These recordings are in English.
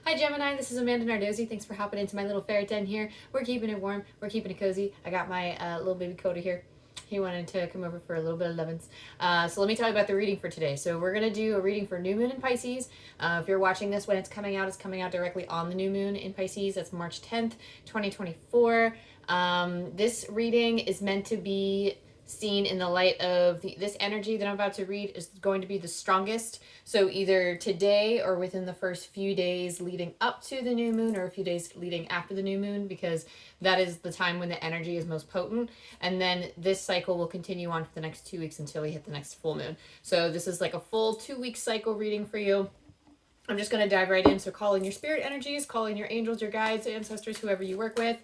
Hi Gemini, this is Amanda Nardozzi. Thanks for hopping into my little ferret den here. We're keeping it warm, we're keeping it cozy. I got my little baby Coda here. He wanted to come over for a little bit of lovin's. So let me tell you about the reading for today. So we're going to do a reading for new moon in Pisces. If you're watching this when it's coming out directly on the new moon in Pisces. That's March 10th, 2024. This reading is meant to be seen in the light of this energy that I'm about to read is going to be the strongest. So either today or within the first few days leading up to the new moon, or a few days leading after the new moon, because that is the time when the energy is most potent. And then this cycle will continue on for the next 2 weeks until we hit the next full moon. So this is like a full 2-week cycle reading for you. I'm just going to dive right in. So call in your spirit energies, call in your angels, your guides, ancestors, whoever you work with.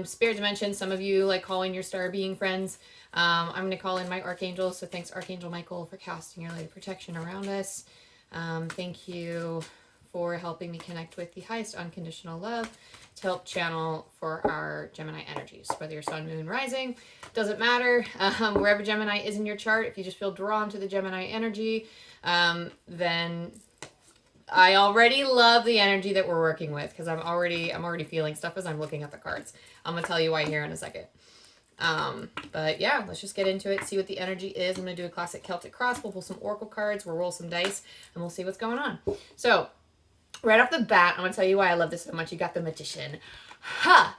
Spirit dimension, some of you like calling your star being friends. I'm going to call in my archangels. So thanks, Archangel Michael, for casting your light of protection around us. Thank you for helping me connect with the highest unconditional love to help channel for our Gemini energies. Whether you're sun, moon, rising, doesn't matter. Wherever Gemini is in your chart, if you just feel drawn to the Gemini energy, then I already love the energy that we're working with, because I'm already feeling stuff as I'm looking at the cards. I'm going to tell you why here in a second. But yeah, let's just get into it, see what the energy is. I'm going to do a classic Celtic cross. We'll pull some oracle cards, we'll roll some dice, and we'll see what's going on. So, right off the bat, I'm going to tell you why I love this so much. You got the Magician. Ha!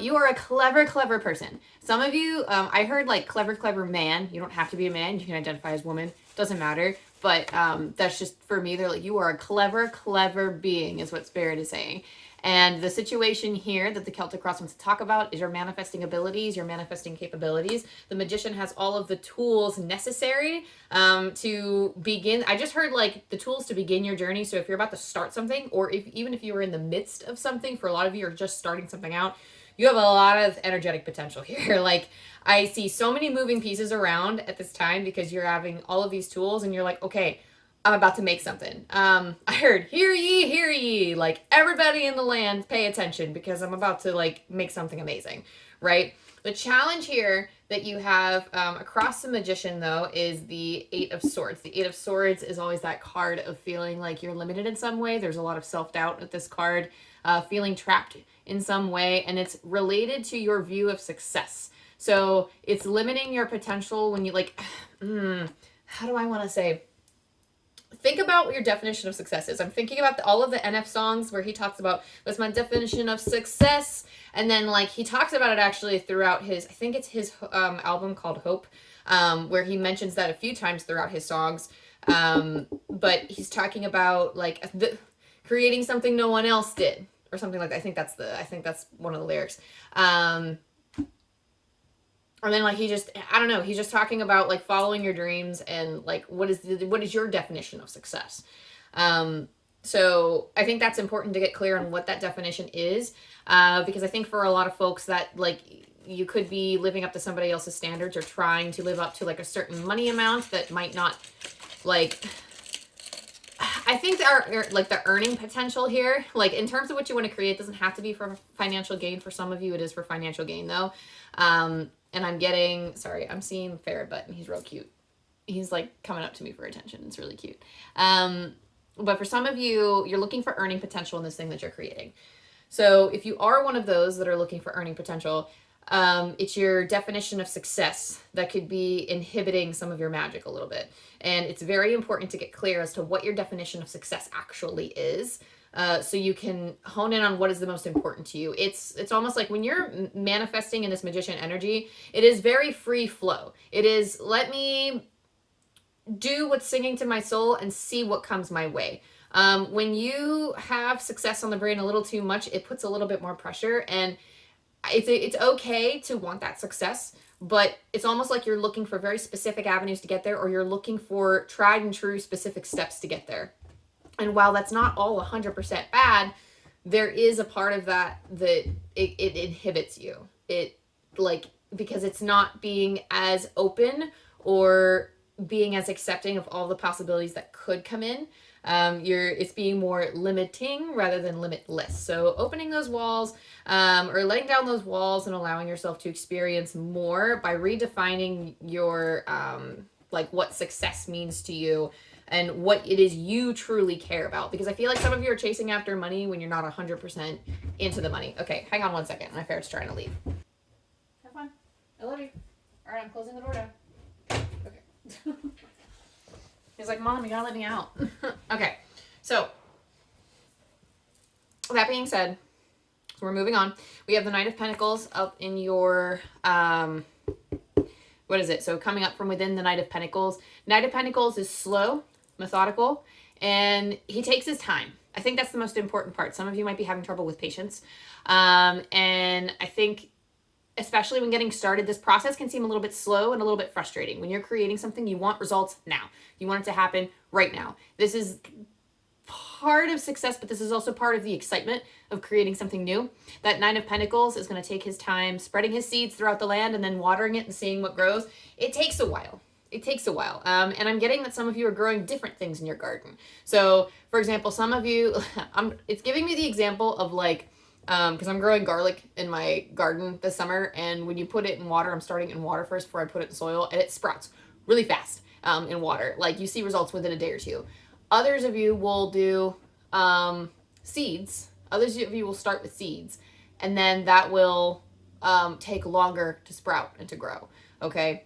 You are a clever, clever person. Some of you, I heard like clever, clever man. You don't have to be a man. You can identify as woman. Doesn't matter. But that's just, for me, they're like, you are a clever, clever being is what Spirit is saying. And the situation here that the Celtic Cross wants to talk about is your manifesting abilities, your manifesting capabilities. The Magician has all of the tools necessary to begin. I just heard like the tools to begin your journey. So if you're about to start something, or even if you were in the midst of something, for a lot of you are just starting something out, you have a lot of energetic potential here. Like, I see so many moving pieces around at this time because you're having all of these tools and you're like, okay, I'm about to make something. I heard, hear ye, like everybody in the land pay attention because I'm about to like make something amazing, right? The challenge here that you have across the Magician, though, is the Eight of Swords. The Eight of Swords is always that card of feeling like you're limited in some way. There's a lot of self-doubt with this card, feeling trapped in some way, and it's related to your view of success. So it's limiting your potential when you like, how do I want to say? Think about what your definition of success is. I'm thinking about all of the NF songs where he talks about what's my definition of success, and then like he talks about it actually throughout his, I think it's his album called Hope, where he mentions that a few times throughout his songs. But he's talking about like creating something no one else did, or something like that. I think that's one of the lyrics. And then like he's just talking about like following your dreams and like what is your definition of success. So I think that's important to get clear on what that definition is, because I think for a lot of folks that like you could be living up to somebody else's standards or trying to live up to like a certain money amount that might not like. I think the earning potential here, like in terms of what you want to create, doesn't have to be for financial gain. For some of you, it is for financial gain though. And I'm seeing Ferret Butt and he's real cute. He's like coming up to me for attention. It's really cute. But for some of you, you're looking for earning potential in this thing that you're creating. So if you are one of those that are looking for earning potential, it's your definition of success that could be inhibiting some of your magic a little bit. And it's very important to get clear as to what your definition of success actually is. So you can hone in on what is the most important to you. It's almost like when you're manifesting in this Magician energy, it is very free flow. It is, let me do what's singing to my soul and see what comes my way. When you have success on the brain a little too much, it puts a little bit more pressure, and it's okay to want that success, but it's almost like you're looking for very specific avenues to get there, or you're looking for tried and true specific steps to get there. And while that's not all 100% bad, there is a part of that it inhibits you. It like, because it's not being as open or being as accepting of all the possibilities that could come in. It's being more limiting rather than limitless. So opening those walls, or letting down those walls and allowing yourself to experience more by redefining your, like what success means to you, and what it is you truly care about. Because I feel like some of you are chasing after money when you're not 100% into the money. Okay, hang on one second. My ferret's trying to leave. Have fun. I love you. All right, I'm closing the door down. Okay. He's like, Mom, you gotta let me out. Okay, so that being said, we're moving on. We have the Knight of Pentacles up in your, what is it? So coming up from within the Knight of Pentacles. Knight of Pentacles is slow, methodical, and he takes his time. I think that's the most important part. Some of you might be having trouble with patience. And I think, especially when getting started, this process can seem a little bit slow and a little bit frustrating. When you're creating something, you want results now. You want it to happen right now. This is part of success, but this is also part of the excitement of creating something new. That Nine of Pentacles is going to take his time spreading his seeds throughout the land and then watering it and seeing what grows. It takes a while. It takes a while. And I'm getting that some of you are growing different things in your garden. So, for example, some of you, it's giving me the example of like, because I'm growing garlic in my garden this summer, and when you put it in water, I'm starting in water first before I put it in soil, and it sprouts really fast in water. Like, you see results within a day or two. Others of you will do seeds. Others of you will start with seeds, and then that will take longer to sprout and to grow, okay?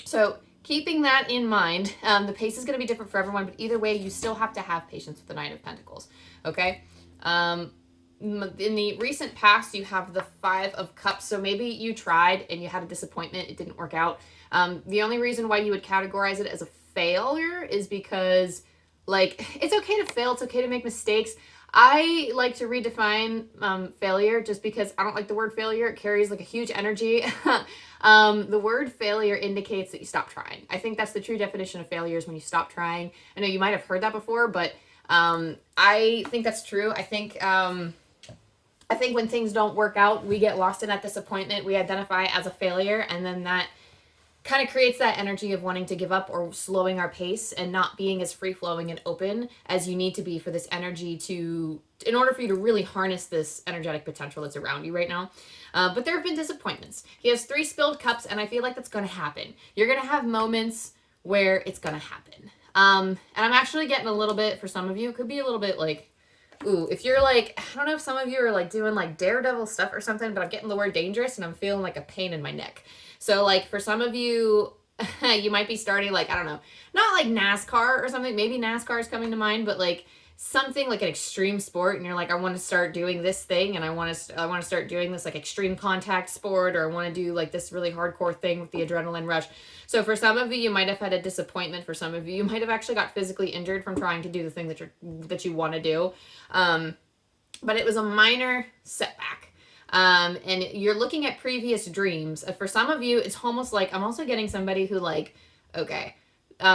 So keeping that in mind, the pace is going to be different for everyone, but either way, you still have to have patience with the Nine of Pentacles, okay? In the recent past, you have the Five of Cups, so maybe you tried and you had a disappointment, it didn't work out. The only reason why you would categorize it as a failure is because, like, it's okay to fail, it's okay to make mistakes. I like to redefine failure just because I don't like the word failure. It carries like a huge energy. The word failure indicates that you stop trying. I think that's the true definition of failure, is when you stop trying. I know you might have heard that before, but I think that's true. I think when things don't work out, we get lost in that disappointment. We identify as a failure, and then that kind of creates that energy of wanting to give up or slowing our pace and not being as free-flowing and open as you need to be for this energy to, in order for you to really harness this energetic potential that's around you right now. But there have been disappointments. He has 3 spilled cups, and I feel like that's going to happen. You're going to have moments where it's going to happen. And I'm actually getting a little bit, for some of you, it could be a little bit like, ooh, if you're like, I don't know if some of you are like doing like daredevil stuff or something, but I'm getting the word dangerous and I'm feeling like a pain in my neck. So like for some of you, you might be starting like, I don't know, not like NASCAR or something. Maybe NASCAR is coming to mind, but like something like an extreme sport, and you're like, I want to start doing this thing, and I want to start doing this like extreme contact sport, or I want to do like this really hardcore thing with the adrenaline rush. So for some of you, you might have had a disappointment. For some of you, you might have actually got physically injured from trying to do the thing that you want to do. But it was a minor setback. And you're looking at previous dreams. For some of you, it's almost like, I'm also getting somebody who like, okay,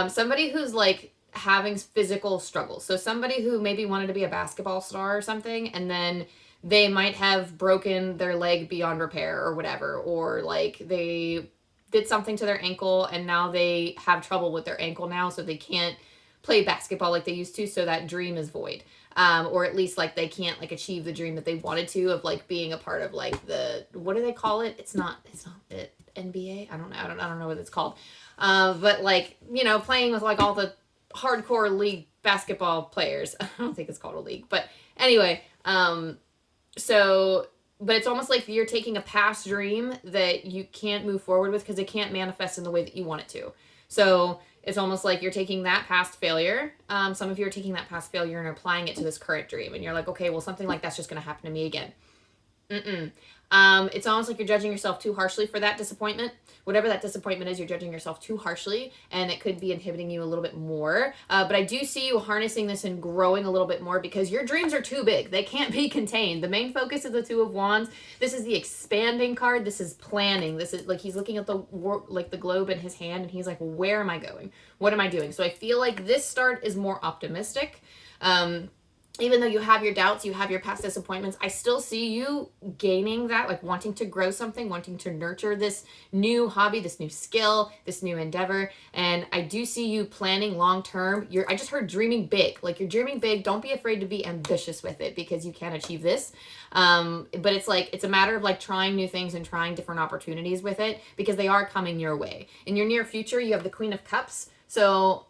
somebody who's like having physical struggles. So somebody who maybe wanted to be a basketball star or something, and then they might have broken their leg beyond repair or whatever, or like they did something to their ankle and now they have trouble with their ankle now, so they can't play basketball like they used to, so that dream is void. Or at least like they can't like achieve the dream that they wanted to, of like being a part of like the, what do they call it? It's not the NBA. I don't know what it's called. But like, you know, playing with like all the hardcore league basketball players. I don't think it's called a league, but anyway, but it's almost like you're taking a past dream that you can't move forward with because it can't manifest in the way that you want it to. So it's almost like you're taking that past failure. Some of you are taking that past failure and applying it to this current dream. And you're like, okay, well, something like that's just going to happen to me again. It's almost like you're judging yourself too harshly for that disappointment. Whatever that disappointment is, you're judging yourself too harshly, and it could be inhibiting you a little bit more. But I do see you harnessing this and growing a little bit more, because your dreams are too big. They can't be contained. The main focus is the Two of Wands. This is the expanding card. This is planning. This is like he's looking at the globe in his hand, and he's like, where am I going? What am I doing? So I feel like this start is more optimistic. Even though you have your doubts, you have your past disappointments, I still see you gaining that, like wanting to grow something, wanting to nurture this new hobby, this new skill, this new endeavor. And I do see you planning long-term. I just heard dreaming big. Like, you're dreaming big. Don't be afraid to be ambitious with it, because you can achieve this. But it's like, it's a matter of like trying new things and trying different opportunities with it, because they are coming your way. In your near future, you have the Queen of Cups. So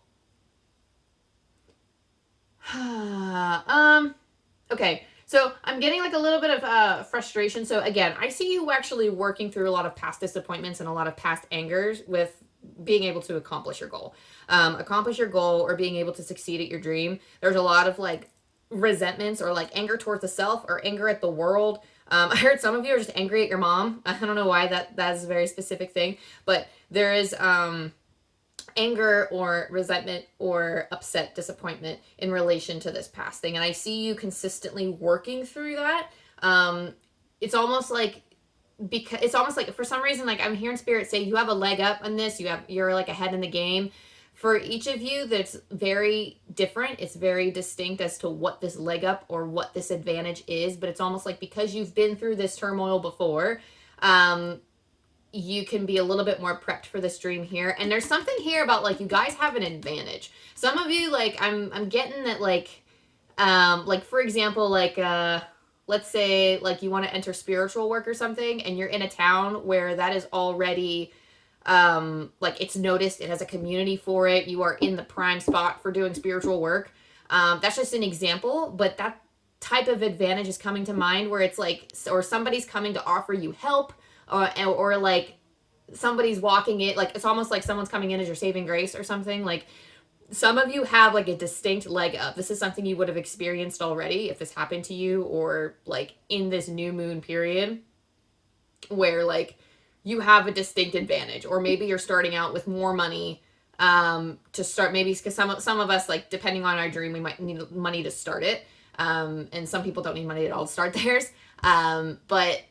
Okay. So I'm getting like a little bit of frustration. So again, I see you actually working through a lot of past disappointments and a lot of past angers with being able to accomplish your goal. Accomplish your goal or being able to succeed at your dream. There's a lot of like resentments or like anger towards the self or anger at the world. I heard some of you are just angry at your mom. I don't know why that is a very specific thing, but there is anger or resentment or upset, disappointment in relation to this past thing. And I see you consistently working through that. It's almost like for some reason, like I'm hearing spirit say you have a leg up on this, you're like ahead in the game. For each of you, that's very different. It's very distinct as to what this leg up or what this advantage is, but it's almost like because you've been through this turmoil before, you can be a little bit more prepped for this dream here. And there's something here about like you guys have an advantage. Some of you, like I'm getting that like for example, like let's say like you want to enter spiritual work or something and you're in a town where that is already like it's noticed, it has a community for it, you are in the prime spot for doing spiritual work. That's just an example, but that type of advantage is coming to mind where it's like, or somebody's coming to offer you help, or like somebody's walking it, like it's almost like someone's coming in as your saving grace or something. Like some of you have like a distinct leg up. This is something you would have experienced already if this happened to you, or like in this new moon period where like you have a distinct advantage, or maybe you're starting out with more money to start, maybe because some of us, like depending on our dream, we might need money to start it, and some people don't need money at all to start theirs, but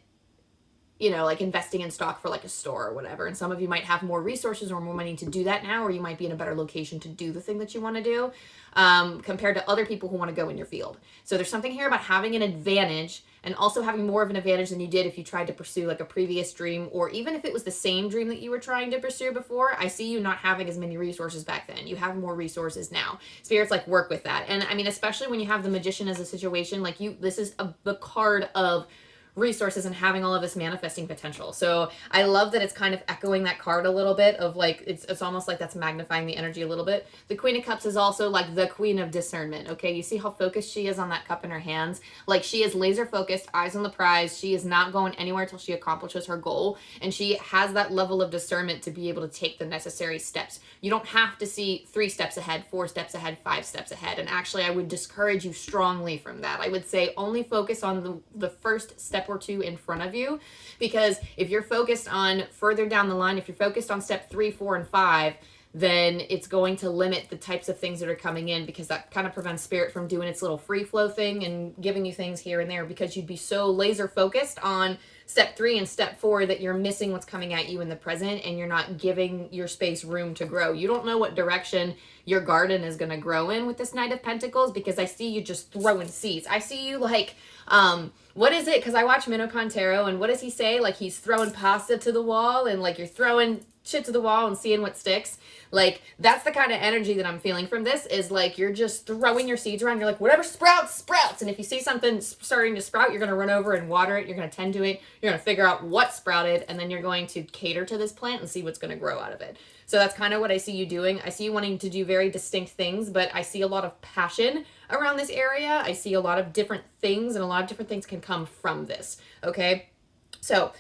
you know, like investing in stock for like a store or whatever. And some of you might have more resources or more money to do that now, or you might be in a better location to do the thing that you want to do, compared to other people who want to go in your field. So there's something here about having an advantage, and also having more of an advantage than you did if you tried to pursue like a previous dream, or even if it was the same dream that you were trying to pursue before. I see you not having as many resources back then. You have more resources now. Spirits like work with that. And I mean, especially when you have the Magician as a situation, like this is the card of resources and having all of this manifesting potential. So I love that it's kind of echoing that card a little bit of like, it's almost like that's magnifying the energy a little bit. The Queen of Cups is also like the Queen of Discernment. Okay. You see how focused she is on that cup in her hands. Like she is laser focused, eyes on the prize. She is not going anywhere till she accomplishes her goal. And she has that level of discernment to be able to take the necessary steps. You don't have to see 3 steps ahead, 4 steps ahead, 5 steps ahead. And actually I would discourage you strongly from that. I would say only focus on the first step or 2 in front of you, because if you're focused on further down the line, if you're focused on step 3, 4, and 5, then it's going to limit the types of things that are coming in, because that kind of prevents spirit from doing its little free flow thing and giving you things here and there, because you'd be so laser focused on step 3 and step 4 that you're missing what's coming at you in the present, and you're not giving your space room to grow. You don't know what direction your garden is going to grow in with this Knight of Pentacles, because I see you just throwing seeds. I see you like, what is it? Because I watch Minocon Tarot, and what does he say? Like he's throwing pasta to the wall, and like you're throwing shit to the wall and seeing what sticks. Like that's the kind of energy that I'm feeling from this, is like you're just throwing your seeds around. You're like, whatever sprouts, sprouts. And if you see something starting to sprout, you're going to run over and water it. You're going to tend to it. You're going to figure out what sprouted, and then you're going to cater to this plant and see what's going to grow out of it. So that's kind of what I see you doing. I see you wanting to do very distinct things, but I see a lot of passion around this area. I see a lot of different things, and a lot of different things can come from this. Okay. So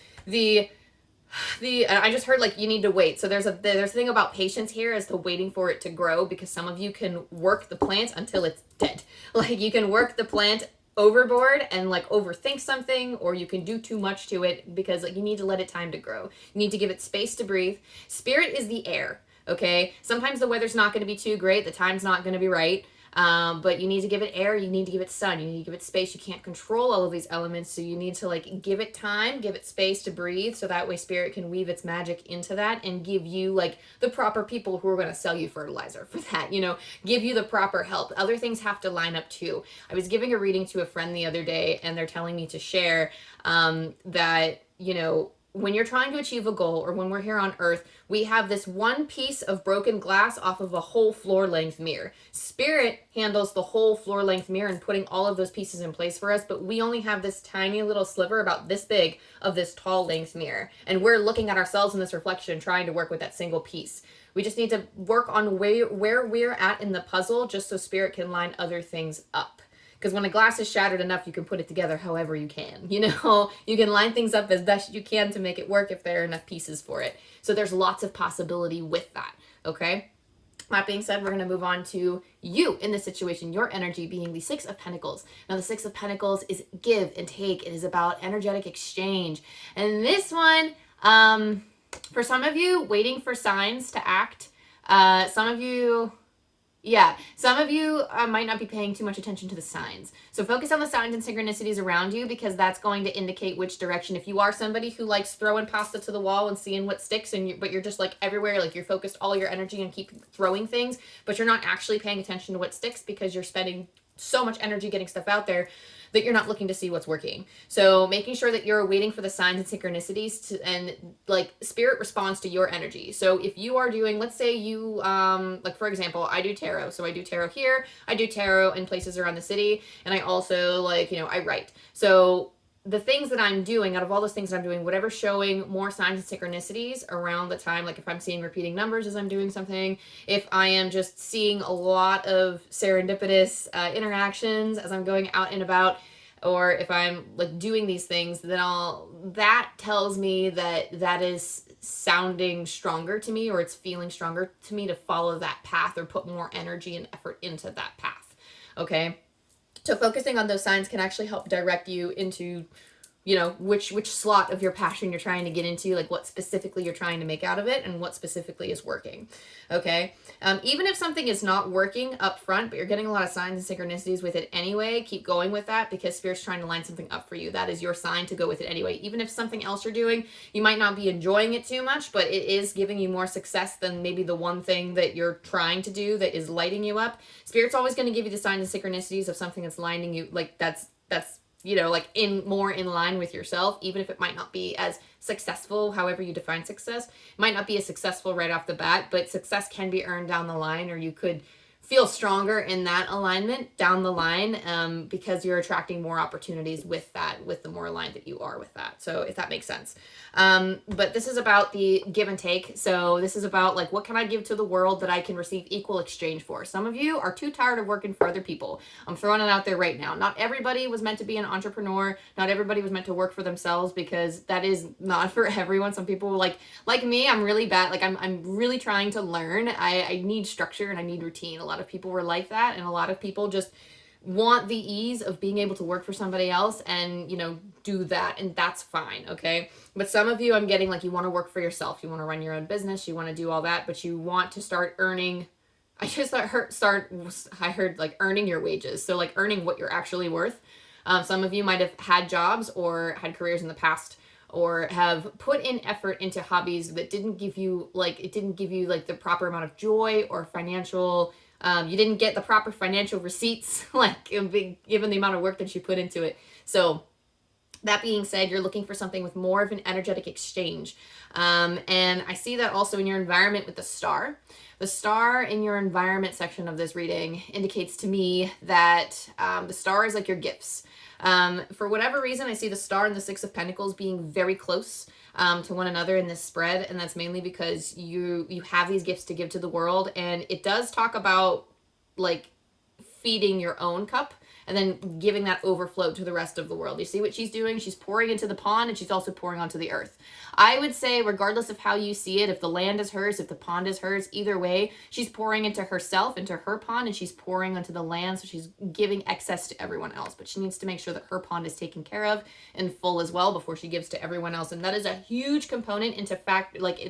I just heard like you need to wait. So there's a thing about patience here, as to waiting for it to grow, because some of you can work the plant until it's dead. Like you can work the plant overboard and like overthink something, or you can do too much to it, because like you need to let it time to grow. You need to give it space to breathe. Spirit is the air. Okay. Sometimes the weather's not going to be too great. The time's not going to be right. But you need to give it air, you need to give it sun, you need to give it space. You can't control all of these elements, so you need to like give it time, give it space to breathe, so that way spirit can weave its magic into that and give you like the proper people who are going to sell you fertilizer for that, you know, give you the proper help. Other things have to line up too. I was giving a reading to a friend the other day, and they're telling me to share that, you know, when you're trying to achieve a goal, or when we're here on earth, we have this one piece of broken glass off of a whole floor length mirror. Spirit handles the whole floor length mirror and putting all of those pieces in place for us, but we only have this tiny little sliver about this big of this tall length mirror. And we're looking at ourselves in this reflection, trying to work with that single piece. We just need to work on where we're at in the puzzle, just so Spirit can line other things up. Because when a glass is shattered enough, you can put it together however you can. You know, you can line things up as best you can to make it work if there are enough pieces for it. So there's lots of possibility with that, okay? That being said, we're going to move on to you in this situation, your energy being the Six of Pentacles. Now, the Six of Pentacles is give and take. It is about energetic exchange. And this one, for some of you, waiting for signs to act. Some of you might not be paying too much attention to the signs. So focus on the signs and synchronicities around you, because that's going to indicate which direction. If you are somebody who likes throwing pasta to the wall and seeing what sticks, but you're just like everywhere, like you're focused all your energy and keep throwing things, but you're not actually paying attention to what sticks because you're spending so much energy getting stuff out there that you're not looking to see what's working. So making sure that you're waiting for the signs and synchronicities and like Spirit responds to your energy. So if you are doing, let's say you, like for example, I do tarot. So I do tarot here, I do tarot in places around the city. And I also I write. So the things that I'm doing, out of all those things that I'm doing, whatever's showing more signs and synchronicities around the time, like if I'm seeing repeating numbers as I'm doing something, if I am just seeing a lot of serendipitous interactions as I'm going out and about, or if I'm like doing these things, then that tells me that is sounding stronger to me, or it's feeling stronger to me to follow that path or put more energy and effort into that path. Okay. So focusing on those signs can actually help direct you into, which slot of your passion you're trying to get into, like what specifically you're trying to make out of it and what specifically is working. Okay. Even if something is not working up front, but you're getting a lot of signs and synchronicities with it anyway, keep going with that, because Spirit's trying to line something up for you. That is your sign to go with it anyway. Even if something else you're doing, you might not be enjoying it too much, but it is giving you more success than maybe the one thing that you're trying to do that is lighting you up. Spirit's always going to give you the signs and synchronicities of something that's lining you, like that's like in line with yourself, even if it might not be as successful, however you define success. It might not be as successful right off the bat, but success can be earned down the line, or you could feel stronger in that alignment down the line, because you're attracting more opportunities with the more aligned that you are with that. So if that makes sense. But this is about the give and take. So this is about like, what can I give to the world that I can receive equal exchange for? Some of you are too tired of working for other people. I'm throwing it out there right now. Not everybody was meant to be an entrepreneur. Not everybody was meant to work for themselves, because that is not for everyone. Some people like me, I'm really bad. Like I'm really trying to learn. I need structure and I need routine. A lot of people were like that. And a lot of people just want the ease of being able to work for somebody else and, do that. And that's fine. Okay. But some of you, I'm getting like, you want to work for yourself. You want to run your own business. You want to do all that, but you want to start earning. I heard like earning your wages. So like earning what you're actually worth. Some of you might have had jobs or had careers in the past, or have put in effort into hobbies that didn't give you the proper amount of joy or financial, you didn't get the proper financial receipts, given the amount of work that you put into it. So that being said, you're looking for something with more of an energetic exchange. And I see that also in your environment with the star. The star in your environment section of this reading indicates to me that the star is like your gifts. For whatever reason, I see the star and the Six of Pentacles being very close to one another in this spread. And that's mainly because you have these gifts to give to the world. And it does talk about like feeding your own cup and then giving that overflow to the rest of the world. You see what she's doing? She's pouring into the pond, and she's also pouring onto the earth. I would say, regardless of how you see it, if the land is hers, if the pond is hers, either way, she's pouring into herself, into her pond, and she's pouring onto the land. So she's giving excess to everyone else, but she needs to make sure that her pond is taken care of in full as well before she gives to everyone else. And that is a huge component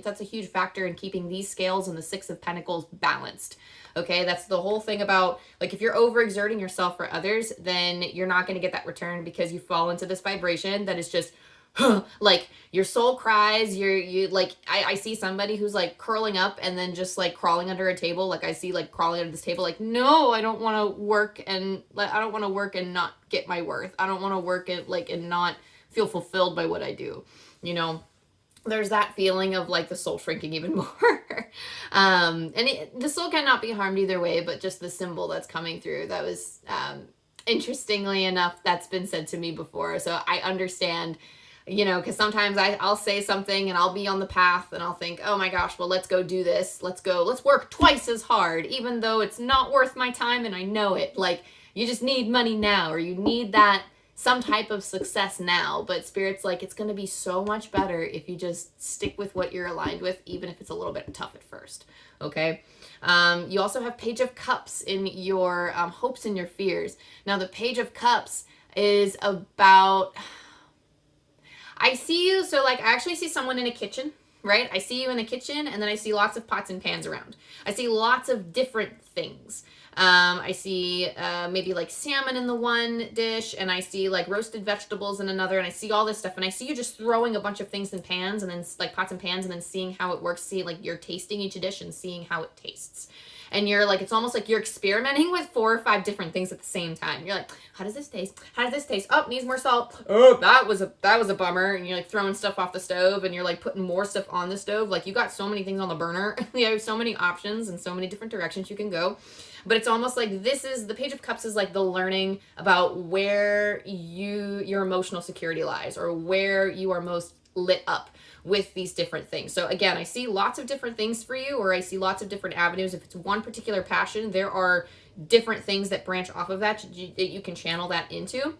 that's a huge factor in keeping these scales and the Six of Pentacles balanced. Okay, that's the whole thing about, like, if you're overexerting yourself for others, then you're not going to get that return, because you fall into this vibration that is just, like, your soul cries. I see somebody who's like curling up and then just like crawling under a table. Like I see like crawling under this table, like, no, I don't want to work, and I don't want to work and not get my worth. I don't want to work and not feel fulfilled by what I do, there's that feeling of like the soul shrinking even more. The soul cannot be harmed either way, but just the symbol that's coming through, that was, interestingly enough, that's been said to me before. So I understand, you know, because sometimes I'll say something and I'll be on the path and I'll think, oh my gosh, well, let's go do this. Let's work twice as hard, even though it's not worth my time and I know it. Like, you just need money now, or you need that some type of success now, but Spirit's like, it's going to be so much better if you just stick with what you're aligned with, even if it's a little bit tough at first. Okay. You also have Page of Cups in your hopes and your fears. Now, the Page of Cups is about, I see you. So like, I actually see someone in a kitchen, right? I see you in a kitchen, and then I see lots of pots and pans around. I see lots of different things. I see maybe like salmon in the one dish, and I see like roasted vegetables in another, and I see all this stuff, and I see you just throwing a bunch of things in pans, and then like pots and pans, and then seeing how it works. See, like, you're tasting each dish and seeing how it tastes. And you're like, it's almost like you're experimenting with 4 or 5 different things at the same time. You're like, how does this taste? How does this taste? Oh, needs more salt. Oh, that was a bummer. And you're like throwing stuff off the stove, and you're like putting more stuff on the stove. Like, you got so many things on the burner. You have so many options and so many different directions you can go. But it's almost like this is, the Page of Cups is like the learning about where your emotional security lies, or where you are most lit up with these different things. So again, I see lots of different things for you, or I see lots of different avenues. If it's one particular passion, there are different things that branch off of that you can channel that into.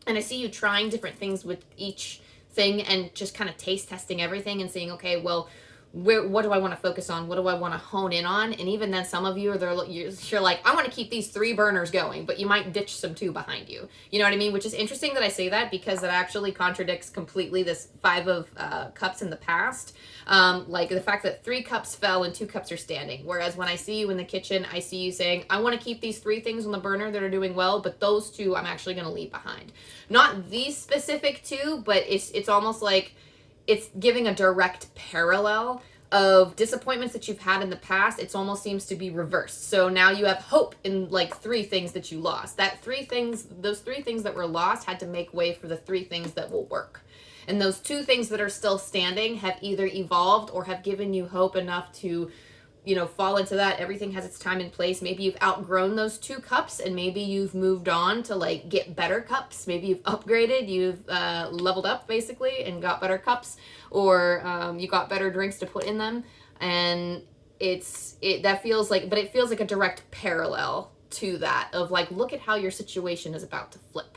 And I see you trying different things with each thing, and just kind of taste testing everything and saying, okay, well, what do I want to focus on? What do I want to hone in on? And even then, some of you you're like, I want to keep these 3 burners going, but you might ditch some 2 behind you. You know what I mean? Which is interesting that I say that, because it actually contradicts completely this 5 of cups in the past. Like the fact that 3 cups fell and 2 cups are standing. Whereas when I see you in the kitchen, I see you saying, I want to keep these 3 things on the burner that are doing well, but those 2 I'm actually going to leave behind. Not these specific 2, but it's almost like it's giving a direct parallel of disappointments that you've had in the past. It almost seems to be reversed. So now you have hope in like 3 things that you lost. Those 3 things that were lost had to make way for the 3 things that will work. And those 2 things that are still standing have either evolved or have given you hope enough to, you know, fall into that. Everything has its time and place. Maybe you've outgrown those 2 cups, and maybe you've moved on to like get better cups. Maybe you've upgraded, you've leveled up basically and got better cups, or you got better drinks to put in them. And that feels like, but it feels like a direct parallel to that of like, look at how your situation is about to flip.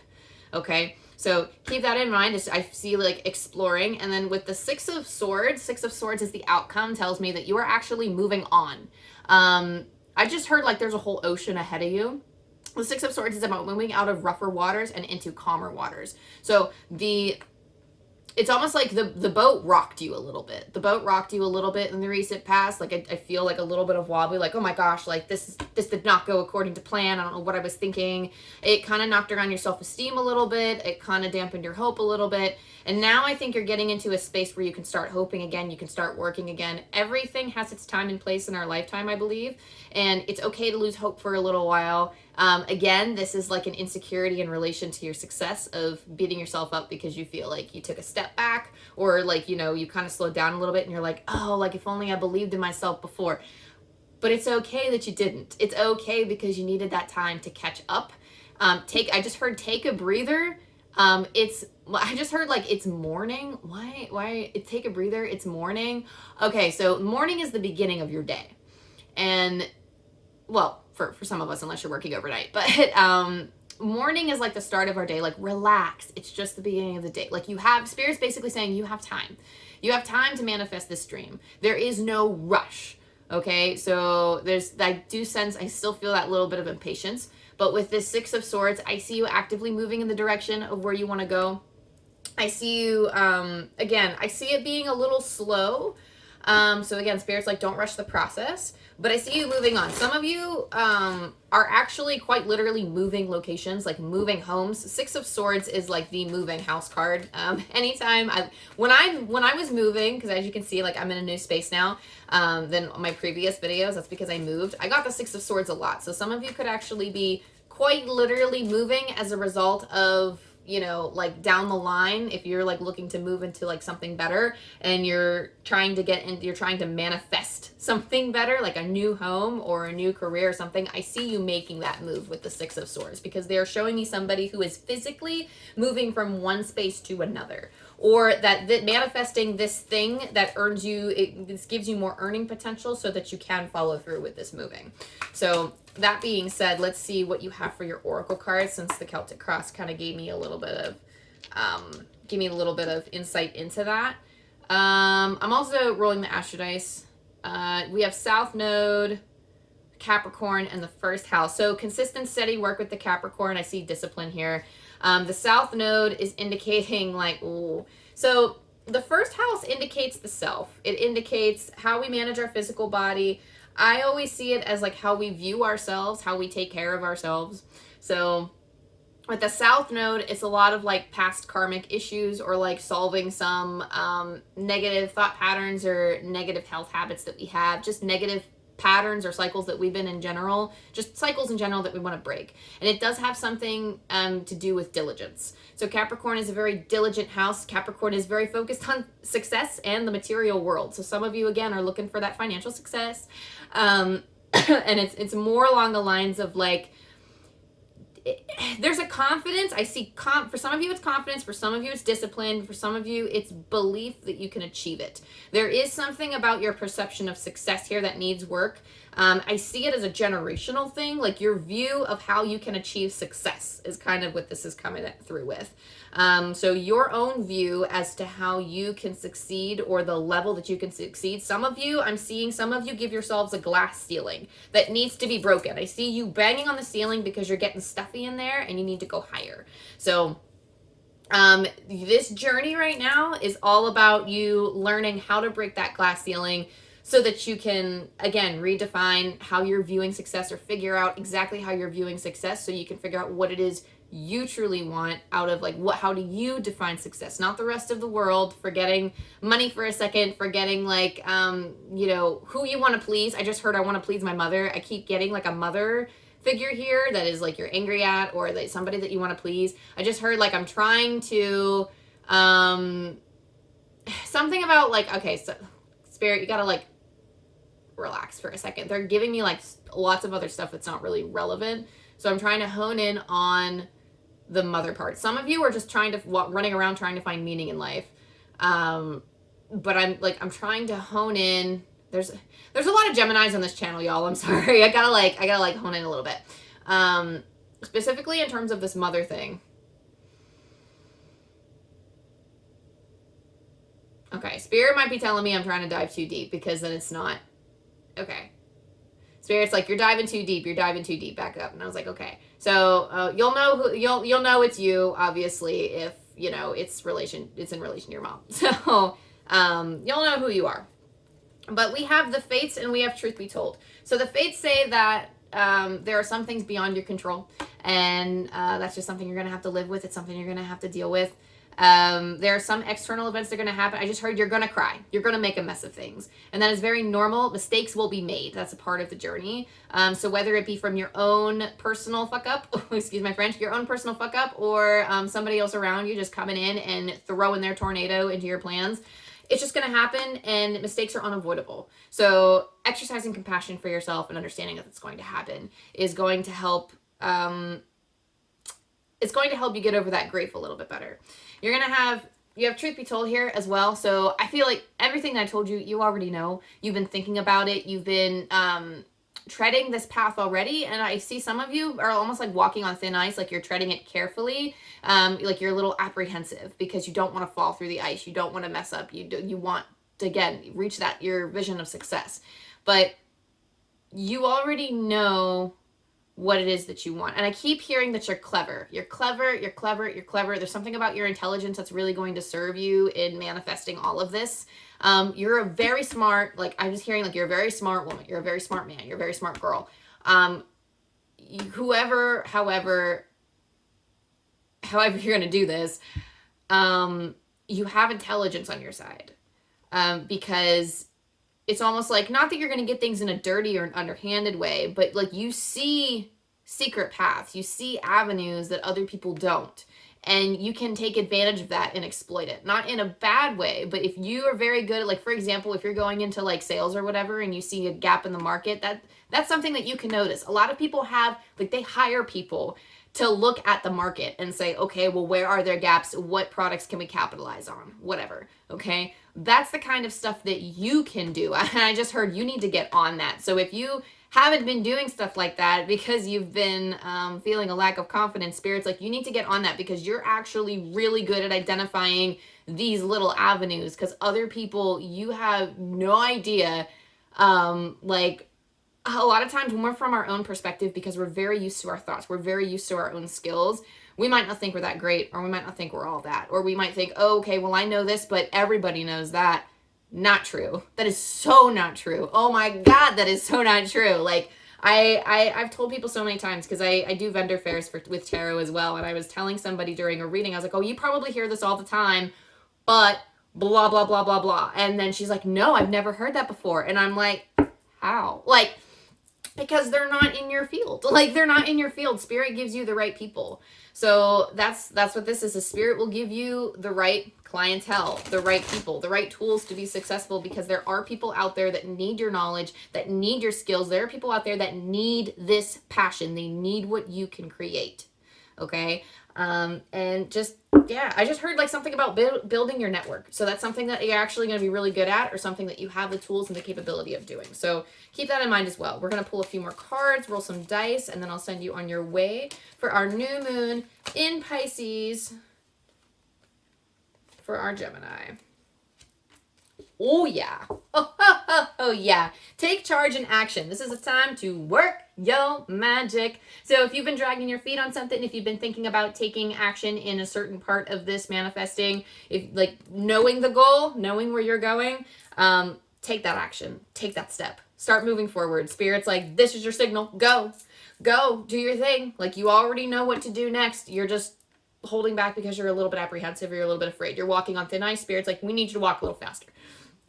Okay. So keep that in mind. I see like exploring. And then with the 6 of Swords is the outcome, tells me that you are actually moving on. I just heard like there's a whole ocean ahead of you. The 6 of Swords is about moving out of rougher waters and into calmer waters. So it's almost like the boat rocked you a little bit. The boat rocked you a little bit in the recent past. Like I feel like a little bit of wobbly, like, oh my gosh, like this did not go according to plan. I don't know what I was thinking. It kind of knocked around your self-esteem a little bit. It kind of dampened your hope a little bit. And now I think you're getting into a space where you can start hoping again. You can start working again. Everything has its time and place in our lifetime, I believe. And it's okay to lose hope for a little while. Again, this is like an insecurity in relation to your success of beating yourself up because you feel like you took a step back, or like, you know, you kind of slowed down a little bit and you're like, oh, like if only I believed in myself before. But it's okay that you didn't. It's okay because you needed that time to catch up. I just heard take a breather. I just heard like it's morning. Why take a breather? It's morning. Okay, so morning is the beginning of your day. And well, for some of us, unless you're working overnight, but morning is like the start of our day. Like, relax. It's just the beginning of the day. Like, Spirit's basically saying you have time. You have time to manifest this dream. There is no rush. Okay, so I still feel that little bit of impatience. But with this 6 of Swords, I see you actively moving in the direction of where you want to go. I see you, again, I see it being a little slow. So again, Spirit's like, don't rush the process. But I see you moving on. Some of you are actually quite literally moving locations, like moving homes. 6 of Swords is like the moving house card. Anytime when I was moving, because as you can see, like I'm in a new space now than my previous videos. That's because I moved. I got the 6 of Swords a lot. So some of you could actually be quite literally moving as a result of you know, like down the line, if you're like looking to move into like something better and you're trying to get in, you're trying to manifest something better, like a new home or a new career or something, I see you making that move with the Six of Swords, because they're showing me somebody who is physically moving from one space to another, or that manifesting this thing that earns you, this gives you more earning potential so that you can follow through with this moving. So that being said, let's see what you have for your oracle cards, since the Celtic Cross kind of gave me a little bit of insight into that. I'm also rolling the Astro Dice. We have South Node, Capricorn, and the first house. So consistent, steady work with the Capricorn. I see discipline here. The South Node is indicating like, ooh. So the first house indicates the self. It indicates how we manage our physical body. I always see it as like how we view ourselves, how we take care of ourselves. So with the South Node, it's a lot of like past karmic issues, or like solving some negative thought patterns or negative health habits that we have, just negative patterns or cycles that we've been in general, just cycles in general that we want to break. And it does have something to do with diligence. So Capricorn is a very diligent house. Capricorn is very focused on success and the material world. So some of you, again, are looking for that financial success. And it's more along the lines of like, there's a confidence. I see for some of you it's confidence, for some of you it's discipline, for some of you it's belief that you can achieve it. There is something about your perception of success here that needs work. I see it as a generational thing, like your view of how you can achieve success is kind of what this is coming through with. So your own view as to how you can succeed, or the level that you can succeed. Some of you, I'm seeing some of you give yourselves a glass ceiling that needs to be broken. I see you banging on the ceiling because you're getting stuffy in there and you need to go higher. So this journey right now is all about you learning how to break that glass ceiling, so that you can, again, redefine how you're viewing success, or figure out exactly how you're viewing success, so you can figure out what it is you truly want out of like how do you define success, not the rest of the world, forgetting money for a second, forgetting like you know, who you want to please. I just heard I want to please my mother. I keep getting like a mother figure here that is like you're angry at, or like somebody that you want to please. I just heard like I'm trying to something about like, okay, so Spirit, you gotta like relax for a second. They're giving me like lots of other stuff that's not really relevant, so I'm trying to hone in on the mother part. Some of you are just trying to running around trying to find meaning in life, but I'm trying to hone in. There's a lot of Geminis on this channel, y'all. I'm sorry. I gotta hone in a little bit, specifically in terms of this mother thing. Okay, Spirit might be telling me I'm trying to dive too deep, because then it's not. Okay. Spirit's like, you're diving too deep. You're diving too deep. Back up. And I was like, okay. So you'll know it's you, obviously, if you know it's in relation to your mom. So you'll know who you are. But we have the Fates and we have Truth Be Told. So the Fates say that there are some things beyond your control, and that's just something you're gonna have to live with. It's something you're gonna have to deal with. There are some external events that are going to happen. I just heard you're going to cry. You're going to make a mess of things. And that is very normal. Mistakes will be made. That's a part of the journey. So whether it be from your own personal fuck up, excuse my French, your own personal fuck up, or somebody else around you just coming in and throwing their tornado into your plans, it's just going to happen, and mistakes are unavoidable. So exercising compassion for yourself and understanding that it's going to happen is going to help. It's going to help you get over that grief a little bit better. You have Truth Be Told here as well. So I feel like everything that I told you, you already know. You've been thinking about it. You've been treading this path already. And I see some of you are almost like walking on thin ice, like you're treading it carefully. Like you're a little apprehensive because you don't want to fall through the ice. You don't want to mess up. You want to, again, reach your vision of success. But you already know what it is that you want. And I keep hearing that you're clever. You're clever, you're clever, you're clever. There's something about your intelligence that's really going to serve you in manifesting all of this. You're a very smart, like I'm just hearing like you're a very smart woman. You're a very smart man. You're a very smart girl. However you're going to do this, you have intelligence on your side. Because it's almost like, not that you're going to get things in a dirty or an underhanded way, but like you see secret paths, you see avenues that other people don't. and you can take advantage of that and exploit it. Not in a bad way, but if you are very good at, like, for example, if you're going into like sales or whatever and you see a gap in the market, that's something that you can notice. A lot of people have, like, they hire people to look at the market and say, okay, well, where are there gaps? What products can we capitalize on? Whatever, okay? That's the kind of stuff that you can do. And I just heard you need to get on that. So if you haven't been doing stuff like that because you've been feeling a lack of confidence, Spirit's like, you need to get on that because you're actually really good at identifying these little avenues, because other people, you have no idea, like, a lot of times when we're from our own perspective, because we're very used to our thoughts, we're very used to our own skills, we might not think we're that great, or we might not think we're all that, or we might think, oh, okay, well, I know this, but everybody knows that. Not true. That is so not true. Oh my God, that is so not true. Like, I've told people so many times, because I do vendor fairs with tarot as well, and I was telling somebody during a reading, I was like, oh, you probably hear this all the time, but blah, blah, blah, blah, blah. And then she's like, no, I've never heard that before. And I'm like, how? Like, because they're not in your field. Like, they're not in your field. Spirit gives you the right people. So that's what this is. A Spirit will give you the right clientele, the right people, the right tools to be successful, because there are people out there that need your knowledge, that need your skills. There are people out there that need this passion. They need what you can create. Okay? And just, yeah, I just heard like something about building your network. So that's something that you're actually going to be really good at, or something that you have the tools and the capability of doing. So keep that in mind as well. We're going to pull a few more cards, roll some dice, and then I'll send you on your way for our new moon in Pisces for our Gemini. Oh, yeah. Oh, yeah. Take charge and action. This is a time to work your magic. So if you've been dragging your feet on something, if you've been thinking about taking action in a certain part of this manifesting, if like knowing the goal, knowing where you're going, take that action. Take that step. Start moving forward. Spirit's like, this is your signal. Go. Go. Do your thing. Like, you already know what to do next. You're just holding back because you're a little bit apprehensive, or you're a little bit afraid. You're walking on thin ice. Spirit's like, we need you to walk a little faster.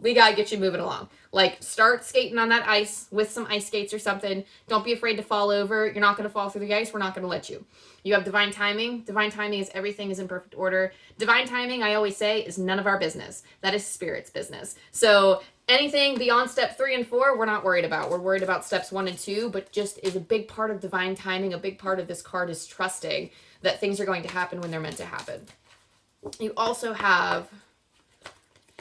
We gotta get you moving along. Like, start skating on that ice with some ice skates or something. Don't be afraid to fall over. You're not going to fall through the ice. We're not going to let you. You have divine timing. Divine timing is everything is in perfect order. Divine timing, I always say, is none of our business. That is Spirit's business. So anything beyond step 3 and 4, we're not worried about. We're worried about steps 1 and 2, but just is a big part of divine timing. A big part of this card is trusting that things are going to happen when they're meant to happen. You also have,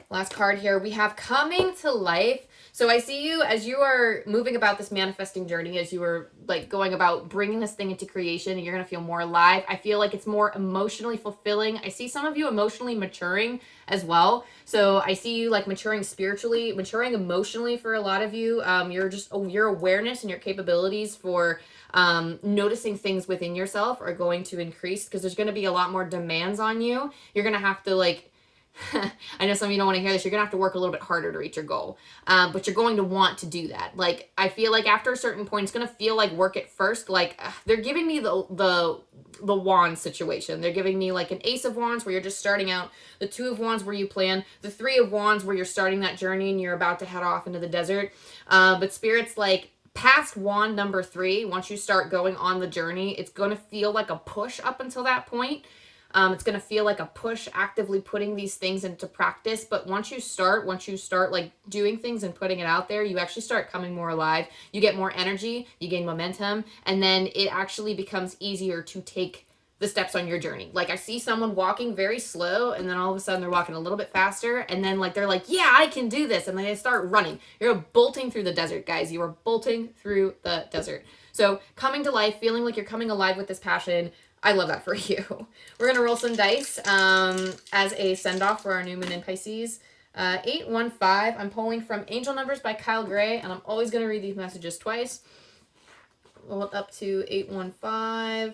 last card here, we have coming to life. So I see you as you are moving about this manifesting journey, as you are like going about bringing this thing into creation, and you're going to feel more alive. I feel like it's more emotionally fulfilling. I see some of you emotionally maturing as well. So I see you like maturing spiritually, maturing emotionally for a lot of you. Your awareness and your capabilities for noticing things within yourself are going to increase, because there's going to be a lot more demands on you. You're going to have to like, I know some of you don't want to hear this. You're going to have to work a little bit harder to reach your goal. But you're going to want to do that. Like, I feel like after a certain point, it's going to feel like work at first. Like, they're giving me the wand situation. They're giving me like an Ace of Wands where you're just starting out, the 2 of Wands where you plan, the 3 of Wands where you're starting that journey and you're about to head off into the desert. But Spirit's like, past wand number 3, once you start going on the journey, it's going to feel like a push up until that point. It's going to feel like a push, actively putting these things into practice. But once you start like doing things and putting it out there, you actually start coming more alive. You get more energy, you gain momentum, and then it actually becomes easier to take the steps on your journey. Like, I see someone walking very slow, and then all of a sudden they're walking a little bit faster, and then like they're like, yeah, I can do this, and then they start running. You're bolting through the desert, guys. You are bolting through the desert. So coming to life, feeling like you're coming alive with this passion, I love that for you. We're going to roll some dice as a send-off for our new moon in Pisces. 815. I'm pulling from Angel Numbers by Kyle Gray, and I'm always going to read these messages twice. Roll it up to 815.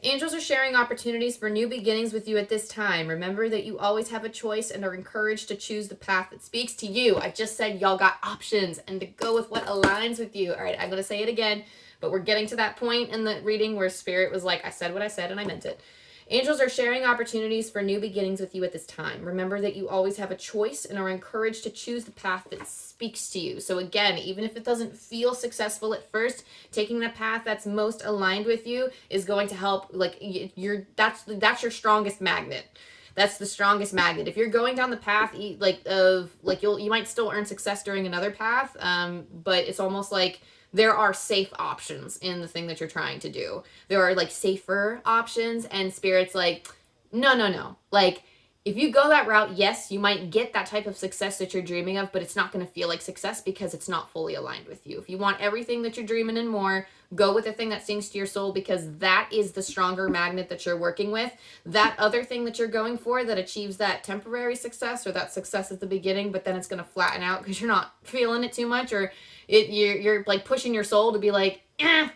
Angels are sharing opportunities for new beginnings with you at this time. Remember that you always have a choice and are encouraged to choose the path that speaks to you. I just said y'all got options and to go with what aligns with you. All right, I'm going to say it again, but we're getting to that point in the reading where Spirit was like, I said what I said and I meant it. Angels are sharing opportunities for new beginnings with you at this time. Remember that you always have a choice and are encouraged to choose the path that speaks to you. So again, even if it doesn't feel successful at first, taking the path that's most aligned with you is going to help. Like, that's your strongest magnet. That's the strongest magnet. If you're going down the path you might still earn success during another path, but it's almost like there are safe options in the thing that you're trying to do. There are like safer options, and Spirit's like, no. Like, if you go that route, yes, you might get that type of success that you're dreaming of, but it's not going to feel like success because it's not fully aligned with you. If you want everything that you're dreaming and more, go with the thing that sings to your soul, because that is the stronger magnet that you're working with. That other thing that you're going for that achieves that temporary success or that success at the beginning, but then it's going to flatten out because you're not feeling it too much, or you're like pushing your soul to be like,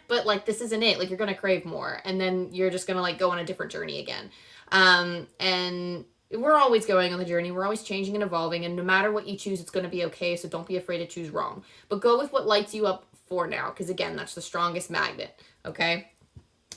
but like this isn't it. Like, you're going to crave more, and then you're just going to like go on a different journey again. And we're always going on the journey. We're always changing and evolving, and no matter what you choose, it's going to be okay. So don't be afraid to choose wrong, but go with what lights you up for now, because again, that's the strongest magnet. Okay.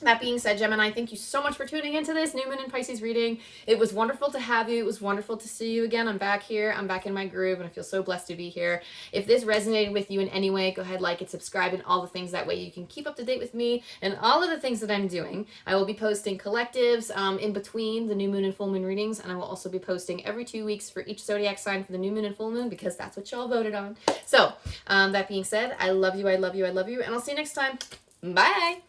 That being said, Gemini, thank you so much for tuning into this New Moon and Pisces reading. It was wonderful to have you. It was wonderful to see you again. I'm back here. I'm back in my groove, and I feel so blessed to be here. If this resonated with you in any way, go ahead, like and subscribe, and all the things. That way you can keep up to date with me and all of the things that I'm doing. I will be posting collectives in between the new moon and full moon readings, and I will also be posting every 2 weeks for each zodiac sign for the new moon and full moon, because that's what y'all voted on. So that being said, I love you, I love you, I love you, and I'll see you next time. Bye.